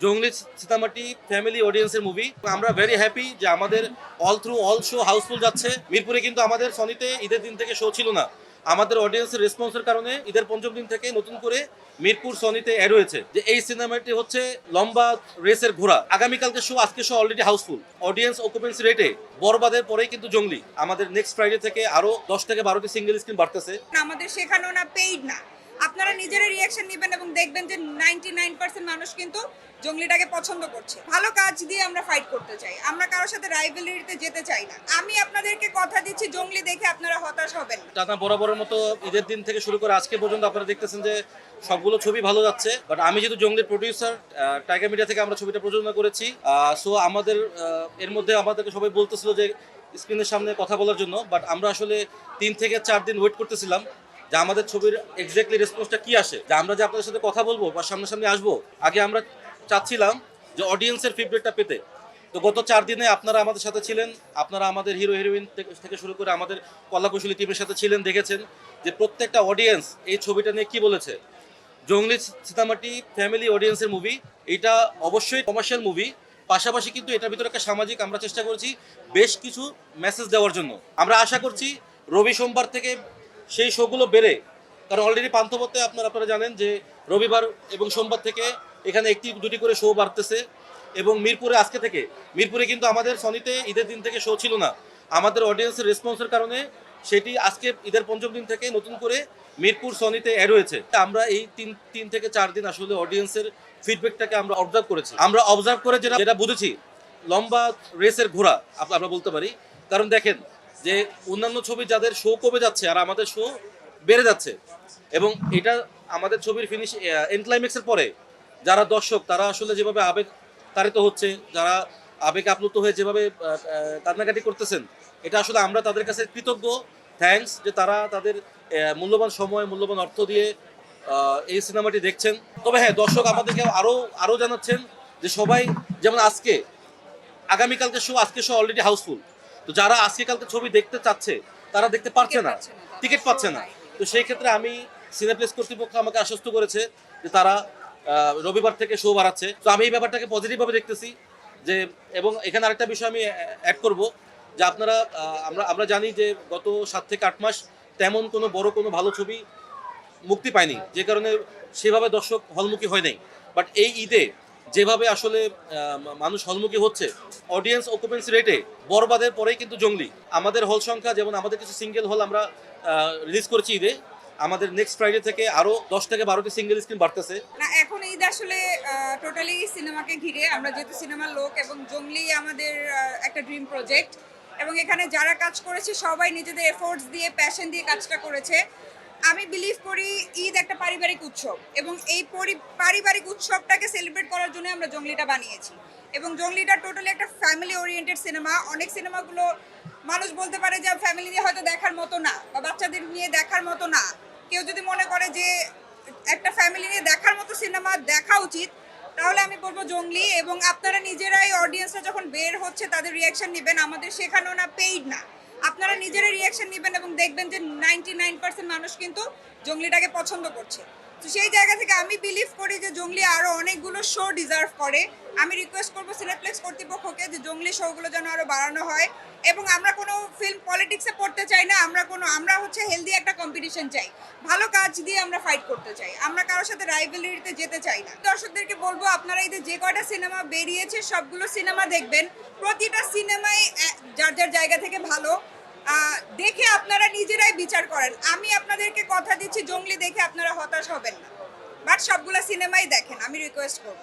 জঙ্গলি সীতামাটি family অডিয়েন্সের movie. আমরা very happy যে আমাদের অল শো হাউসফুল যাচ্ছে। মিরপুরে কিন্তু আমাদের সনিতে ঈদের দিন থেকে শো ছিল না, আমাদের অডিয়েন্সের রেসপন্সের কারণে ঈদের পঞ্চম দিন থেকে নতুন করে মিরপুর সনিতে অ্যাড হয়েছে যে এই সিনেমাটি হচ্ছে লম্বা রেসের ঘোড়া। আগামীকালকে শো, আজকে show already housefull. Audience occupancy রেটে বরবাদের পরেই কিন্তু জঙ্গলি। আমাদের নেক্সট ফ্রাইডে থেকে আরো 10 থেকে 12টি সিঙ্গেল স্ক্রিন বাড়তেছে। আমাদের শেখানো না, পেইড না। আপনারা নিজেরা রিয়াকশন নেবেন এবং দেখবেন যে 99% মানুষ কিন্তু জঙ্গলিটাকে পছন্দ করছে। ভালো কাজ দিয়ে আমরা ফাইট করতে চাই, আমরা কারোর সাথে রাইভেলারিতে যেতে চাই না। আমি আপনাদেরকে কথা দিচ্ছি, জঙ্গলি দেখে আপনারা হতাশ হবেন না। টানা বরাবরের মতো ঈদের দিন থেকে শুরু করে আজকে পর্যন্ত আপনারা দেখতেছেন যে সবগুলো ছবি ভালো যাচ্ছে। বাট আমি যেহেতু জঙ্গলির প্রডিউসার, টাইগার মিডিয়া থেকে আমরা ছবিটা প্রযোজনা করেছি, সো আমাদের এর মধ্যে আমাদেরকে সবাই বলতেছিল যে স্ক্রিনের সামনে কথা বলার জন্য। বাট আমরা আসলে 3 থেকে 4 দিন ওয়েট করতেছিলাম যে আমাদের ছবির এক্স্যাক্টলি রেসপন্সটা কি আসে, যে আমরা যে আপনাদের সাথে কথা বলবো বা সামনাসামনি আসবো। আগে আমরা চাচ্ছিলাম যে অডিয়েন্সের ফিডব্যাকটা পেতে। তো গত 4 দিনে আপনারা আমাদের সাথে ছিলেন, আপনারা আমাদের হিরো হিরোইন থেকে শুরু করে আমাদের কলাকুশলী টিমের সাথে ছিলেন, দেখেছেন যে প্রত্যেকটা অডিয়েন্স এই ছবিটা নিয়ে কি বলেছে। জঙ্গলি সীতামাটি ফ্যামিলি অডিয়েন্সের মুভি, এটা অবশ্যই কমার্শিয়াল মুভি, পাশাপাশি কিন্তু এটার ভিতরে একটা সামাজিক আমরা চেষ্টা করেছি বেশ কিছু মেসেজ দেওয়ার জন্য। আমরা আশা করছি রবি সোমবার থেকে সেই শোগুলো বেড়ে, কারণ অলরেডি পান্থপথে আপনারা জানেন যে রবিবার এবং সোমবার থেকে এখানে 1-2টি করে শো বাড়তেছে। এবং মিরপুরে আজকে থেকে, মিরপুরে কিন্তু আমাদের সনিতে ঈদের দিন থেকে শো ছিল না, আমাদের অডিয়েন্সের রেসপন্সের কারণে সেটি আজকে ঈদের পঞ্চম দিন থেকে নতুন করে মিরপুর সনিতে অ্যাড হয়েছে। আমরা এই তিন থেকে 4 দিন আসলে অডিয়েন্সের ফিডব্যাকটাকে আমরা অবজার্ভ করেছি। আমরা অবজার্ভ করে যেটা বুঝেছি, লম্বা রেসের ঘোড়া আমরা বলতে পারি। কারণ দেখেন যে অন্যান্য ছবি যাদের শো কমে যাচ্ছে আর আমাদের শো বেড়ে যাচ্ছে, এবং এটা আমাদের ছবির ফিনিশ এন্ড ক্লাইম্যাক্সের পরে যারা দর্শক তারা আসলে যেভাবে আবেগ তাড়িত হচ্ছে, যারা আবেগ আপ্লুত হয়ে যেভাবে কান্নাকাটি করতেছেন, এটা আসলে আমরা তাদের কাছে কৃতজ্ঞ। থ্যাঙ্কস যে তারা তাদের মূল্যবান সময়, মূল্যবান অর্থ দিয়ে এই সিনেমাটি দেখছেন। তবে হ্যাঁ, দর্শক আমাদেরকে আরও জানাচ্ছেন যে সবাই যেমন আগামীকালকে শো, আজকে শো অলরেডি হাউসফুল। তো যারা আজকে কালকে ছবি দেখতে চাচ্ছে তারা দেখতে পারছে না, টিকিট পাচ্ছে না। তো সেই ক্ষেত্রে আমি সিনেপ্লেক্স কর্তৃপক্ষ আমাকে আশ্বস্ত করেছে যে তারা রবিবার থেকে শো বাড়াচ্ছে। তো আমি এই ব্যাপারটাকে পজিটিভভাবে দেখতেছি। যে এবং এখানে আরেকটা বিষয় আমি অ্যাড করব যে আমরা জানি যে গত 7 থেকে 8 মাস তেমন কোনো বড় কোনো ভালো ছবি মুক্তি পায়নি, যে কারণে সেভাবে দর্শক হলমুখী হয় নাই। বাট এই ঈদে যেভাবে আসলে মানুষ হলমুখী হচ্ছে, অডিয়েন্স অকুপেন্সি রেটে বরবাদের পরেই কিন্তু জঙ্গলি। আমাদের হল সংখ্যা, যেমন আমাদের কিছু সিঙ্গেল হল আমরা রিলিজ করেছি ঈদে, আমাদের নেক্সট ফ্রাইডে থেকে আরো 10 থেকে 12টি সিঙ্গেল স্ক্রিন বাড়তেছে। না, এখন ঈদ আসলে টোটালি সিনেমাকে ঘিরে। আমরা যেহেতু সিনেমার লোক এবং জঙ্গলি আমাদের একটা ড্রিম প্রজেক্ট, এবং এখানে যারা কাজ করেছে সবাই নিজেদের এফোর্টস দিয়ে, প্যাশন দিয়ে কাজটা করেছে। আমি বিলিভ করি ঈদ একটা পারিবারিক উৎসব, এবং এই পারিবারিক উৎসবটাকে সেলিব্রেট করার জন্য আমরা জঙ্গলিটা বানিয়েছি। এবং জঙ্গলিটা টোটালি একটা ফ্যামিলি ওরিয়েন্টেড সিনেমা। অনেক সিনেমাগুলো মানুষ বলতে পারে যে ফ্যামিলি নিয়ে হয়তো দেখার মতো না, বা বাচ্চাদের নিয়ে দেখার মতো না। কেউ যদি মনে করে যে একটা ফ্যামিলি নিয়ে দেখার মতো সিনেমা দেখা উচিত, তাহলে আমি বলবো জঙ্গলি। এবং আপনারা নিজেরাই, অডিয়েন্সরা যখন বের হচ্ছে তাদের রিয়াকশন নেবেন, আমাদের শেখানো না, পেইড না। আপনারা নিজেরা রিয়াকশন নেবেন এবং দেখবেন যে 99% মানুষ কিন্তু জঙ্গলিটাকে পছন্দ করছে। তো সেই জায়গা থেকে আমি বিলিভ করি যে জঙ্গলি আরও অনেকগুলো শো ডিজার্ভ করে। আমি রিকোয়েস্ট করবো সিনেপ্লেক্স কর্তৃপক্ষকে যে জঙ্গলি শোগুলো যেন আরও বাড়ানো হয়। এবং আমরা কোনো ফিল্ম পলিটিক্সে পড়তে চাই না, আমরা হচ্ছে হেলদি একটা কম্পিটিশন চাই, ভালো কাজ দিয়ে আমরা ফাইট করতে চাই, আমরা কারোর সাথে রাইভেলারিতে যেতে চাই না। দর্শকদেরকে বলবো আপনারা এদের যে কয়টা সিনেমা বেরিয়েছে সবগুলো সিনেমা দেখবেন। প্রতিটা সিনেমাই যার যার জায়গা থেকে ভালো, দেখে আপনারা নিজেরাই বিচার করেন। আমি আপনাদেরকে কথা দিচ্ছি, জঙ্গলি দেখে আপনারা হতাশ হবেন না, বাট সবগুলো সিনেমাই দেখেন, আমি রিকোয়েস্ট করবো।